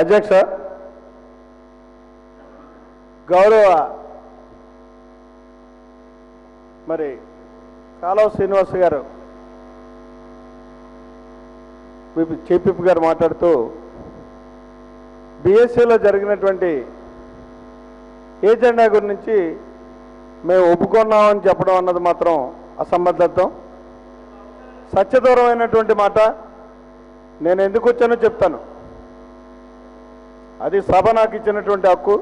అధ్యక్ష, గౌరవ మరి కాలువ శ్రీనివాస్ గారు చీఫ్ విప్ గారు మాట్లాడుతూ బీఎస్సీలో జరిగినటువంటి ఏజెండా గురించి మేము ఒప్పుకున్నామని చెప్పడం అన్నది మాత్రం అసంబద్ధం, సత్యదూరమైనటువంటి మాట. నేను ఎందుకు వచ్చానో చెప్తాను. అది సభ నాకు ఇచ్చినటువంటి హక్కు.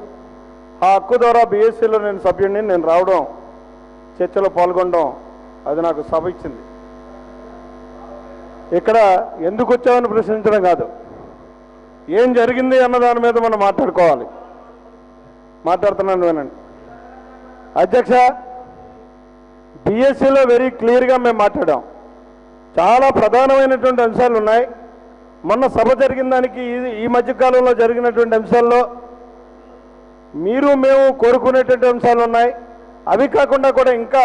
ఆ హక్కు ద్వారా బీఎస్సీలో నేను సభ్యుడిని, నేను రావడం, చర్చలో పాల్గొనడం అది నాకు సభ ఇచ్చింది. ఇక్కడ ఎందుకు వచ్చామని ప్రశ్నించడం కాదు, ఏం జరిగింది అన్న దాని మీద మనం మాట్లాడుకోవాలి. మాట్లాడుతున్నాను వినండి. అధ్యక్ష, బీఎస్సీలో వెరీ క్లియర్గా మేము మాట్లాడాం. చాలా ప్రధానమైనటువంటి అంశాలు ఉన్నాయి. మొన్న సభ జరిగిన దానికి ఈ మధ్యకాలంలో జరిగినటువంటి అంశాల్లో మీరు మేము కోరుకునేటువంటి అంశాలు ఉన్నాయి. అవి కాకుండా కూడా ఇంకా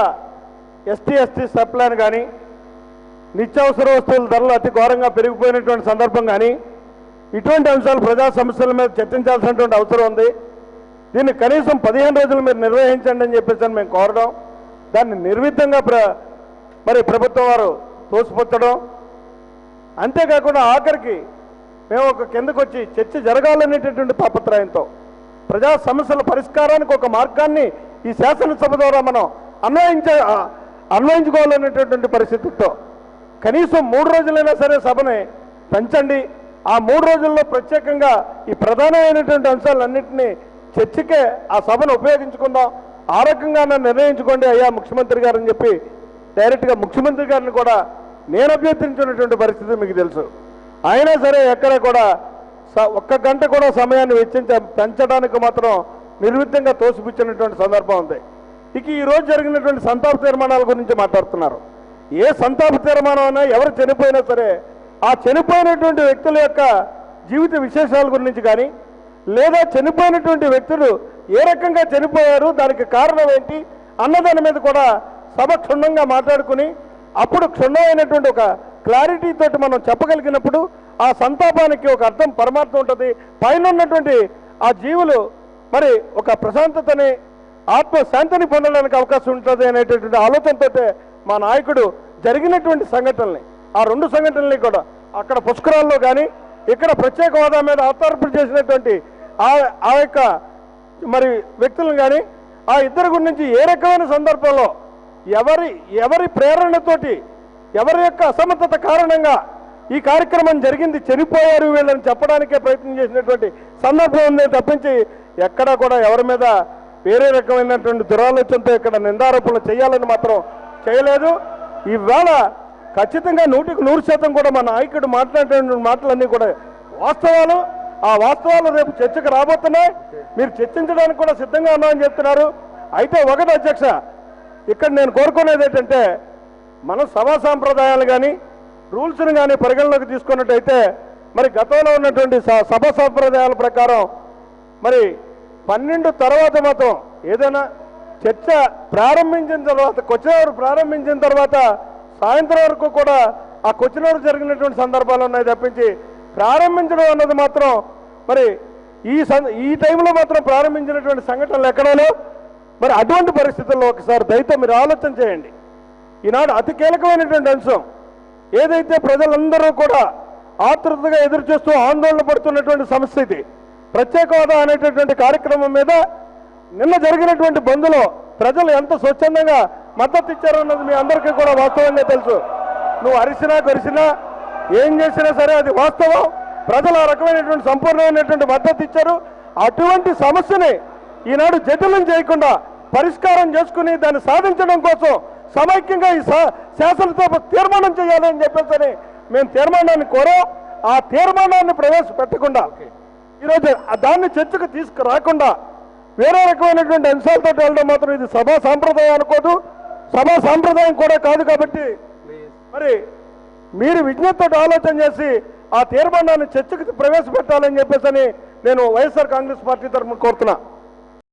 ఎస్టీ సబ్ ప్లాన్ కానీ, నిత్యావసర వస్తువుల ధరలు అతి ఘోరంగా పెరిగిపోయినటువంటి సందర్భం కానీ, ఇటువంటి అంశాలు ప్రజా సమస్యల మీద చర్చించాల్సినటువంటి అవసరం ఉంది. దీన్ని కనీసం 15 రోజులు మీరు నిర్వహించండి అని చెప్పేసి మేము కోరడం, దాన్ని నిర్విఘ్నంగా మరి ప్రభుత్వం వారు తోసిపుచ్చడం, అంతేకాకుండా ఆఖరికి మేము ఒక కిందకు వచ్చి చర్చ జరగాలనేటటువంటి తాపత్రయంతో ప్రజా సమస్యల పరిష్కారానికి ఒక మార్గాన్ని ఈ శాసనసభ ద్వారా మనం అన్వయించుకోవాలనేటటువంటి పరిస్థితితో కనీసం 3 రోజులైనా సరే సభని పెంచండి. ఆ 3 రోజుల్లో ప్రత్యేకంగా ఈ ప్రధానమైనటువంటి అంశాలన్నింటినీ చర్చకే ఆ సభను ఉపయోగించుకుందాం. ఆ రకంగా నిర్ణయించుకోండి అయ్యా ముఖ్యమంత్రి గారు అని చెప్పి డైరెక్ట్గా ముఖ్యమంత్రి గారిని కూడా నేను అభ్యర్థించినటువంటి పరిస్థితి మీకు తెలుసు. అయినా సరే ఎక్కడ కూడా 1 గంట కూడా సమయాన్ని పెంచడానికి మాత్రం నిర్విఘ్నంగా తోసిపుచ్చినటువంటి సందర్భం ఉంది. ఇక ఈరోజు జరిగినటువంటి సంతాప తీర్మానాల గురించి మాట్లాడుతున్నారు. ఏ సంతాప తీర్మానం అయినా ఎవరు చనిపోయినా సరే ఆ చనిపోయినటువంటి వ్యక్తుల యొక్క జీవిత విశేషాల గురించి కానీ, లేదా చనిపోయినటువంటి వ్యక్తులు ఏ రకంగా చనిపోయారు, దానికి కారణం ఏంటి అన్నదాని మీద కూడా సభ క్షుణ్ణంగా మాట్లాడుకుని అప్పుడు క్షుణ్ణమైనటువంటి ఒక క్లారిటీ తోటి మనం చెప్పగలిగినప్పుడు ఆ సంతాపానికి ఒక అర్థం పరమార్థం ఉంటుంది. పైన ఉన్నటువంటి ఆ జీవులు మరి ఒక ప్రశాంతతని ఆత్మశాంతిని పొందడానికి అవకాశం ఉంటుంది అనేటటువంటి ఆలోచనతో మా నాయకుడు జరిగినటువంటి సంఘటనల్ని, ఆ 2 సంఘటనల్ని కూడా అక్కడ పుష్కరాల్లో కానీ ఇక్కడ ప్రత్యేక హోదా మీద ఆత్మార్పణ చేసినటువంటి ఆ యొక్క మరి వ్యక్తులను కానీ ఆ ఇద్దరి గురించి ఏ రకమైన సందర్భంలో ఎవరి ప్రేరణతోటి ఎవరి యొక్క అసమర్థత కారణంగా ఈ కార్యక్రమం జరిగింది, చనిపోయారు వీళ్ళని చెప్పడానికే ప్రయత్నం చేసినటువంటి సందర్భం ఉంది తప్పించి ఎక్కడా కూడా ఎవరి మీద వేరే రకమైనటువంటి దురాలోచనతో ఇక్కడ నిందారోపణలు చేయాలని మాత్రం చేయలేదు. ఈవేళ ఖచ్చితంగా 100% కూడా మా నాయకుడు మాట్లాడేటువంటి మాటలన్నీ కూడా వాస్తవాలు. ఆ వాస్తవాలు రేపు చర్చకు రాబోతున్నాయి. మీరు చర్చించడానికి కూడా సిద్ధంగా ఉన్నామని చెప్తున్నారు. అయితే ఒకటి అధ్యక్ష, ఇక్కడ నేను కోరుకునేది ఏంటంటే మనం సభా సాంప్రదాయాలు కానీ రూల్స్ని కానీ పరిగణలోకి తీసుకున్నట్టయితే మరి గతంలో ఉన్నటువంటి సభా సాంప్రదాయాల ప్రకారం మరి 12 తర్వాత మాత్రం ఏదైనా చర్చ ప్రారంభించిన తర్వాత క్వశ్చన్ ప్రారంభించిన తర్వాత సాయంత్రం వరకు కూడా ఆ క్వశ్చన్ జరిగినటువంటి సందర్భాలు ఉన్నాయి తప్పించి ప్రారంభించడం అన్నది మాత్రం మరి ఈ టైంలో మాత్రం ప్రారంభించినటువంటి సంఘటనలు ఎక్కడో. మరి అటువంటి పరిస్థితుల్లో ఒకసారి దయతో మీరు ఆలోచన చేయండి. ఈనాడు అతి కీలకమైనటువంటి అంశం ఏదైతే ప్రజలందరూ కూడా ఆతృతగా ఎదురు చూస్తూ ఆందోళన పడుతున్నటువంటి సమస్య ఇది. ప్రత్యేక హోదా అనేటటువంటి కార్యక్రమం మీద నిన్న జరిగినటువంటి బంద్లో ప్రజలు ఎంత స్వచ్ఛందంగా మద్దతు ఇచ్చారన్నది మీ అందరికీ కూడా వాస్తవంగా తెలుసు. నువ్వు అరిసినా గరిసినా ఏం చేసినా సరే అది వాస్తవం. ప్రజలు ఆ రకమైనటువంటి సంపూర్ణమైనటువంటి మద్దతు ఇచ్చారు. అటువంటి సమస్యని ఈనాడు జటిలం చేయకుండా పరిష్కారం చేసుకుని దాన్ని సాధించడం కోసం సమైక్యంగా ఈ శాసనసభ తీర్మానం చేయాలని చెప్పేసి మేము తీర్మానాన్ని కోరాం. ఆ తీర్మానాన్ని ప్రవేశపెట్టకుండా ఈరోజు దాన్ని చర్చకు తీసుకురాకుండా వేరే రకమైనటువంటి అంశాలతో వెళ్ళడం మాత్రం ఇది సభా సాంప్రదాయం అనుకోదు, సభా సాంప్రదాయం కూడా కాదు. కాబట్టి మరి మీరు విజ్ఞతతో ఆలోచన చేసి ఆ తీర్మానాన్ని చర్చకు ప్రవేశపెట్టాలని చెప్పేసి నేను వైఎస్ఆర్ కాంగ్రెస్ పార్టీ తరఫున కోరుతున్నా.